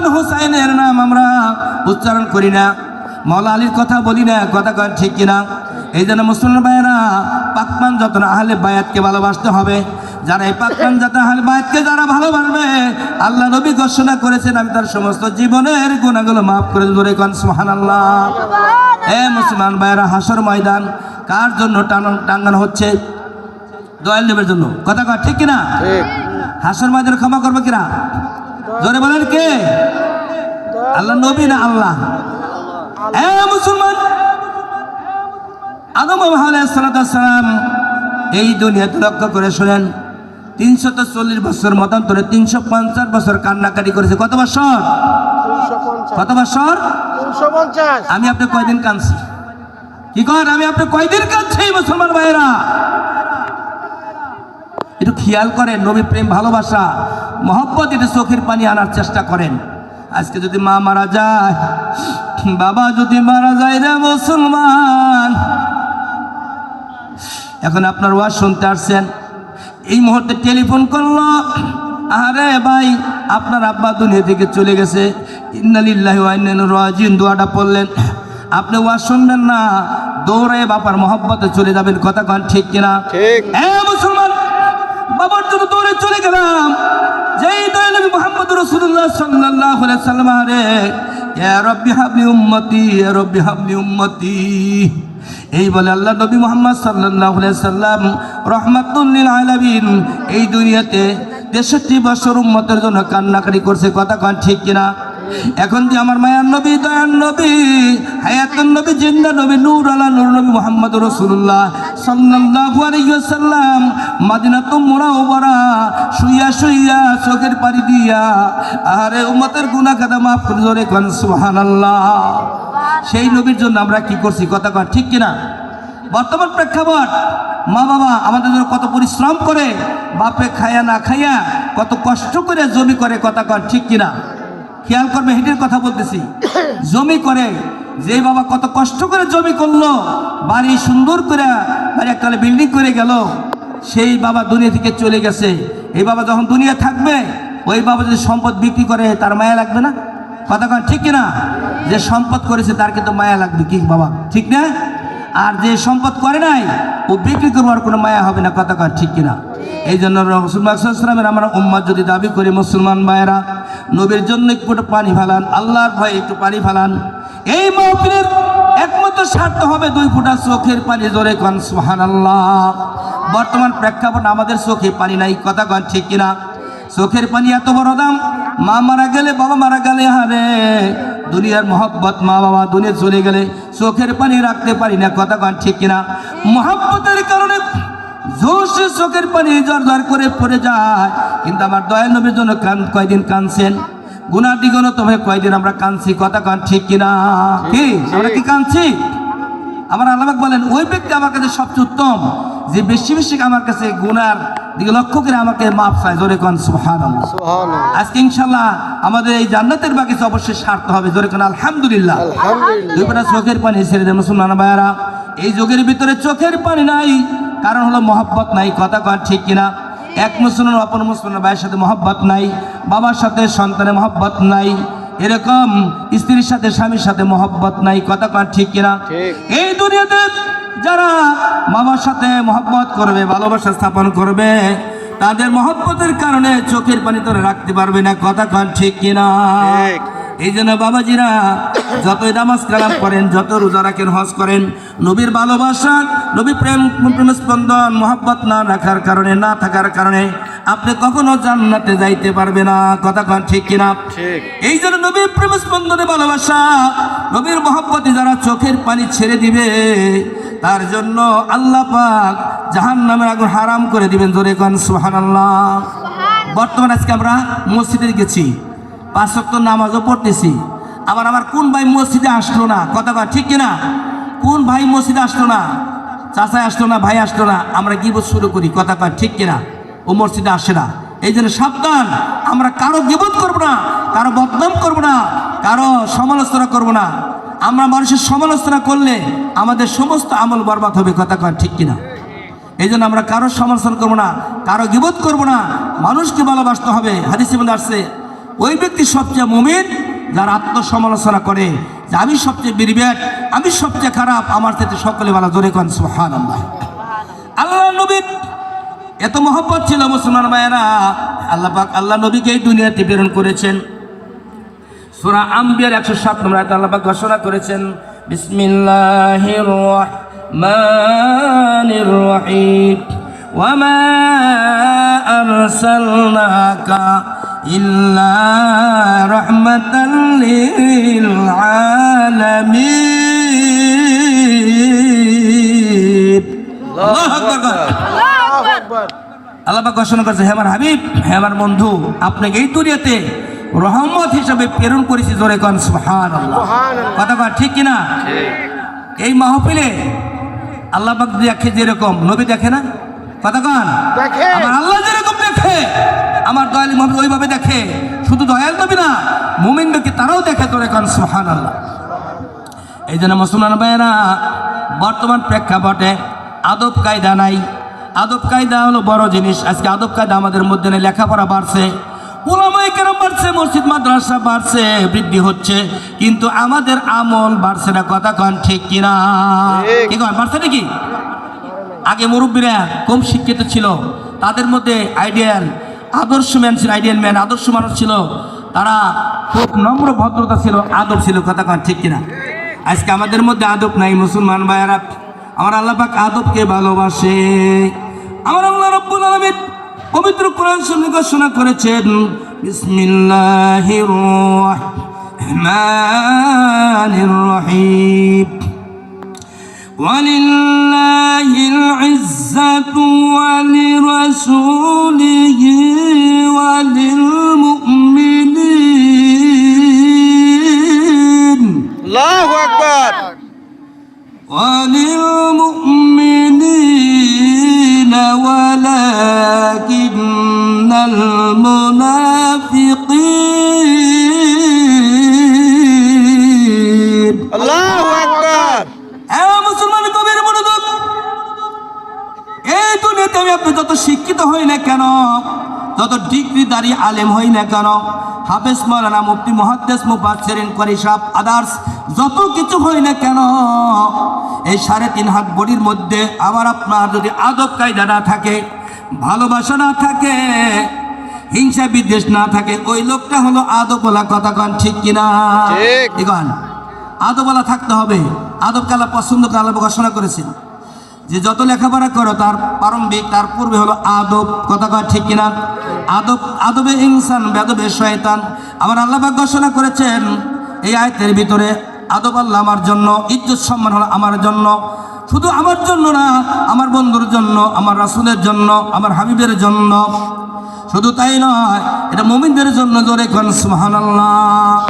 হাসান হুসাইনের নাম আমরা উচ্চারণ করি না, মাওলা আলীর কথা বলি না, কথা কয় ঠিক কিনা? এই জন্য মুসলমান ভাইয়েরা পাকমান যত না আহলে বায়াতকে ভালোবাসতে হবে। যারা এই পাকমান যত আহলে বায়াতকে যারা ভালোবাসবে, আল্লাহ নবী ঘোষণা করেছেন আমি তার সমস্ত জীবনের গুনাহগুলো মাফ করে দেব। জোরে কোন সুবহানাল্লাহ। এ মুসলমান ভাইয়েরা, হাসর ময়দান কার জন্য টাঙ্গানো হচ্ছে? দয়াল নবীর জন্য, কথা কয় ঠিক কিনা? হাসর ময়দান ক্ষমা করবে কিনা? জোরে বলেন কে? আল্লাহ নবী না আল্লাহ? এ মুসলমান, আদম আলাইহিস সালাম এই দুনিয়াতে লক্ষ্য করে শোনেন, 340 বছর মতান্তরে 350 বছর কান্নাকাটি করেছে। কত বছর? কত বছর? 350। আমি আপনি কয়দিন কাঁদছি? কি কর, আমি আপনি কয়দিন কাঁদছি মুসলমান ভাইরা? একটু খেয়াল করেন, নবী প্রেম ভালোবাসা মহব্বত এটা চোখের পানি আনার চেষ্টা করেন। আজকে যদি মা মারা যায়, বাবা যদি মারা যায় রে মুসলমান, এখন আপনার ওয়াজ শুনতে আসছেন, এই মুহূর্তে টেলিফোন করলো, আরে ভাই আপনার আব্বা দুনিয়া থেকে চলে গেছে, ইন্না লিল্লাহি ওয়া ইন্না ইলাইহি রাজিউন দোয়াটা পড়লেন, আপনি ওয়াজ শুনবেন না, দৌড়ে বাবার মহব্বতে চলে যাবেন। কথা কন ঠিক কিনা? ঠিক। মুসলমান, বাবার জন্য দৌড়ে চলে গেলাম। যেই দয়াল নবী মুহাম্মদ রাসূলুল্লাহ সাল্লাল্লাহু আলাইহি ওয়াসাল্লাম, আরে ইয়া রাব্বি হাবলি উম্মতি, ইয়া রাব্বি হাবলি উম্মতি, এই বলে আল্লাহ নবী মুহাম্মদ সাল্লাল্লাহু আলাইহি ওয়াসাল্লাম রাহমাতুল লিল আলামিন এই দুনিয়াতে 63 বছর উম্মতের জন্য কান্নাকাটি করছে। কথা কন ঠিক কিনা? এখন যে আমার মায়ার নবী, দয়ার নবী, হায়াতুন নবী, জিন্দা নবী, নূর আলা নূর নবী মুহাম্মদ রাসূলুল্লাহ সাল্লাল্লাহু আলাইহি ওয়াসাল্লাম মদিনাতুল মুনাওয়ারা শুইয়া শুইয়া চোখের পানি দিয়া আরে উম্মতের গুনাহ কাদা মাফ করে জোরে কোন সুবহানাল্লাহ। সেই নবীর জন্য আমরা কি করছি? কথা কন ঠিক কিনা? বর্তমান প্রেক্ষাপট, মা বাবা আমাদের জন্য কত পরিশ্রম করে, বাপে খায়া না খাইয়া কত কষ্ট করে জমি করে। কথা কন ঠিক কিনা? খেয়াল করবে, হেঁটের কথা বলতেছি, জমি করে, যে বাবা কত কষ্ট করে জমি করলো, বাড়ি সুন্দর করে বাড়ি একটা বিল্ডিং করে গেল, সেই বাবা দুনিয়া থেকে চলে গেছে। এই বাবা যখন দুনিয়া থাকবে, ওই বাবা যদি সম্পদ বিক্রি করে, তার মায়া লাগবে না? কথা কন ঠিক কিনা? যে সম্পদ করেছে তার কিন্তু মায়া লাগবে, কি বাবা ঠিক না? আর যে সম্পদ করে নাই, ও বিক্রি করবার কোনো মায়া হবে না। কথা কন ঠিক কিনা? এই জন্য রাসূলুল্লাহ সাল্লাল্লাহু আলাইহি ওয়াসাল্লামের আমরা উম্মত যদি দাবি করি, মুসলমান ভাইয়েরা, নবীর জন্য একটু পানি ফালান, আল্লাহর ভয়ে একটু পানি ফালান। এই মাহফিলের একমাত্র স্বার্থ হবে 2 ফোঁটা চোখের পানি। জোরে কোন সুবহানাল্লাহ। বর্তমান প্রেক্ষাপট আমাদের চোখে পানি নাই। কথা কন ঠিক কিনা? চোখের পানি এত বড় দাম, মা মারা গেলে, বাবা মারা গেলে, হারে দুনিয়ার মহব্বত, মা বাবা দুনিয়া চলে গেলে চোখের পানি রাখতে পারি না। কথা কন ঠিক কিনা? মহব্বতের কারণে জোশে চোখের পানি জর করে পড়ে যায়। কিন্তু আমার দয়াল নবীর জন্য কয়দিন কাঁদছেন? গুনার দ্বিগুণ তবে কয়দিন আমরা কাঁদছি। কথা কন ঠিক কিনা? কি আমরা কি কাঁদছি? আমার আল্লাহ বলেন, ওই ব্যক্তি আমার কাছে সবচেয়ে উত্তম, যে বেশি বেশি আমার কাছে গুনার দিকে লক্ষ্য করে আমাকে মাফ চায়। জোরে কোন সুবহানাল্লাহ। আজকে ইনশাআল্লাহ আমাদের এই জান্নাতের বাগিচা অবশ্যই সার্থ হবে। জোরে কোন আলহামদুলিল্লাহ। দুই ফোঁটা চোখের পানি ছেড়ে দেন মুসলমান ভাইয়ারা। এই যুগের ভিতরে চোখের পানি নাই, কারণ হলো মহব্বত নাই। কথা কন ঠিক কিনা? এক মুসলমান অপর মুসলমান ভাইয়ের সাথে মহব্বত নাই, বাবার সাথে সন্তানের মহব্বত নাই, এরকম স্ত্রীর সাথে স্বামীর সাথে মহব্বত নাই। কথা কন ঠিক কিনা? এই দুনিয়াতে যারা বাবার সাথে মহব্বত করবে, ভালোবাসা স্থাপন করবে, তাদের মহব্বতের কারণে চোখের পানি ধরে রাখতে পারবে না। কথা কন ঠিক কিনা? এই জন্য বাবাজিরা যতই নামাজ কালাম করেন, যত রোজা রাখেন, হজ করেন, নবীর ভালোবাসা, নবী প্রেম স্পন্দন মহব্বত না রাখার কারণে, না থাকার কারণে আপনি কখনো জান্নাতে যাইতে পারবে না। কথা কন ঠিক কিনা? এই জন্য নবীর প্রেম স্পন্দনে ভালোবাসা, নবীর মহব্বতে যারা চোখের পানি ছেড়ে দিবে, তার জন্য আল্লাহ পাক জাহান্নামের আগুন হারাম করে দিবেন। জোরে কোন সুবহানাল্লাহ। বর্তমানে আজকে আমরা মসজিদে গেছি, 5 ওয়াক্ত নামাজও পড়তেছি, আমার কোন ভাই মসজিদে আসলো না? কথা কন ঠিক কিনা? কোন ভাই মসজিদে আসলো না? চাচা আসলো না, ভাই আসলো না, আমরা গিবত শুরু করি। কথা কন ঠিক কিনা? ও মসজিদে আসে না। এই জন্য সাবধান, আমরা কারো গিবত করবো না, কারো বদনাম করবো না, কারো সমালোচনা করবো না। আমরা মানুষের সমালোচনা করলে আমাদের সমস্ত আমল বরবাদ হবে। কথা কন ঠিক কিনা? এই জন্য আমরা কারো সমালোচনা করবো না, কারো গিবত করবো না, মানুষকে ভালোবাসতে হবে। হাদিসে মধ্যে আসছে, ওই ব্যক্তি সবচেয়ে মুমিন যার আত্মসমালোচনা করে যে আমি সবচেয়ে বিরবেট, আমি সবচেয়ে খারাপ, আমার থেকে সকলে ভালো। জোরে কোন সুবহানাল্লাহ। আল্লাহ নবীর এত মহব্বত ছিল মুসলমান ভাইয়েরা, আল্লাহ পাক আল্লাহ নবীকে এই দুনিয়াতে প্রেরণ করেছেন। সূরা আম্বিয়ার 107 নম্বর আয়াতে আল্লাহ পাক ঘোষণা করেছেন, বিসমিল্লাহির রহমানির রহিম, ওয়া মা আরসালনাকা ইল্লা রাহমাতাল লিল আলামিন। আল্লাহু আকবার। আল্লাহ পাক ঘোষণা করেছে, হে আমার হাবিব, হে আমার বন্ধু, আপনাকে এই দুনিয়াতে রহমত হিসাবে প্রেরণ করেছি। জোরে কোন সুবহানাল্লাহ। কথা কয় ঠিক কিনা? এই মাহফিলে আল্লাহ পাক দেখে যেরকম নবী দেখে না? কথা কন, আমার আল্লাহ যেরকম দেখে আমার দয়াল মুহাম্মদ ওইভাবে দেখে। শুধু দয়াল নবী না, মুমিন ব্যক্তি তারাও দেখে। জোরে কোন সুবহানাল্লাহ। এই জন্য মুসলমান ভাইয়েরা, বর্তমান প্রেক্ষাপটে আদব কায়দা নাই। আদব কায়দা হলো বড় জিনিস। আজকে আদব কায়দা আমাদের মধ্যে নেই। লেখাপড়া বাড়ছে, উলামায়ে কেরাম বাড়ছে, মসজিদ মাদ্রাসা বাড়ছে, বৃদ্ধি হচ্ছে, কিন্তু আমাদের আমল বাড়ছে না। কথা কন ঠিক কিনা? কি কন, বাড়ছে নাকি? আগে মুরব্বীরা কম শিক্ষিত ছিল, তাদের মধ্যে আইডিয়াল আদর্শ ম্যান ছিল, আইডিয়াল ম্যান, আদর্শ মানুষ ছিল। তারা খুব নম্র ভদ্রতা ছিল, আদব ছিল। কথা কন ঠিক কিনা? আজকে আমাদের মধ্যে আদব নাই। মুসলমান ভাইয়েরা, আমার আল্লাহ পাক আদবকে ভালোবাসে। আমার আল্লাহ রাব্বুল আলামিন পবিত্র কোরআন শরীফে ঘোষণা করেছেন, বিসমিল্লাহির রহমানির রহিম, ওয়ালিল্লাহিল ইজ্জাতু ওয়ালিরাসূলিহি ওয়ালিল মুমিনিন। আল্লাহু আকবার। وللمؤمنين ولكن المنافقين। আল্লাহু আকবার। মুসলমান কবির মনোযোগ। এই দুনিয়াতে আপনি যত শিক্ষিত হই না কেন, যত ডিগ্রিধারী আলেম হই না কেন, হাফেজ, মাওলানা, মুফতি, মুহাদ্দিস, মুফাসসিরিন, ক্বারি সাহেব, আদার্স যত কিছু হয় না কেন, এই 3.5 হাত বডির মধ্যে আমার আপনার যদি আদব কায়দা না থাকে, ভালোবাসা না থাকে, হিংসা বিদ্বেষ না থাকে, ওই লোকটা হলো আদবওয়ালা। কথা কন ঠিক কিনা? ঠিক। আদবওয়ালা থাকতে হবে। আদবকে আল্লাহ পছন্দ করে। আল্লাহ ঘোষণা করেছেন যে যত লেখাপড়া করো তার প্রারম্ভিক, তার পূর্বে হলো আদব। কথা কয় ঠিক কিনা? আদব, আদবে ইনসান বেদবে শয়তান। আমার আল্লাহ পাক ঘোষণা করেছেন এই আয়াতের ভিতরে, আদব আল্লাহ আমার জন্য, ইজ্জত সম্মান হলো আমার জন্য। শুধু আমার জন্য না, আমার বন্ধুর জন্য, আমার রাসূলের জন্য, আমার হাবিবের জন্য। শুধু তাই নয়, এটা মুমিনদের জন্য। জোরে কোন সুবহানাল্লাহ।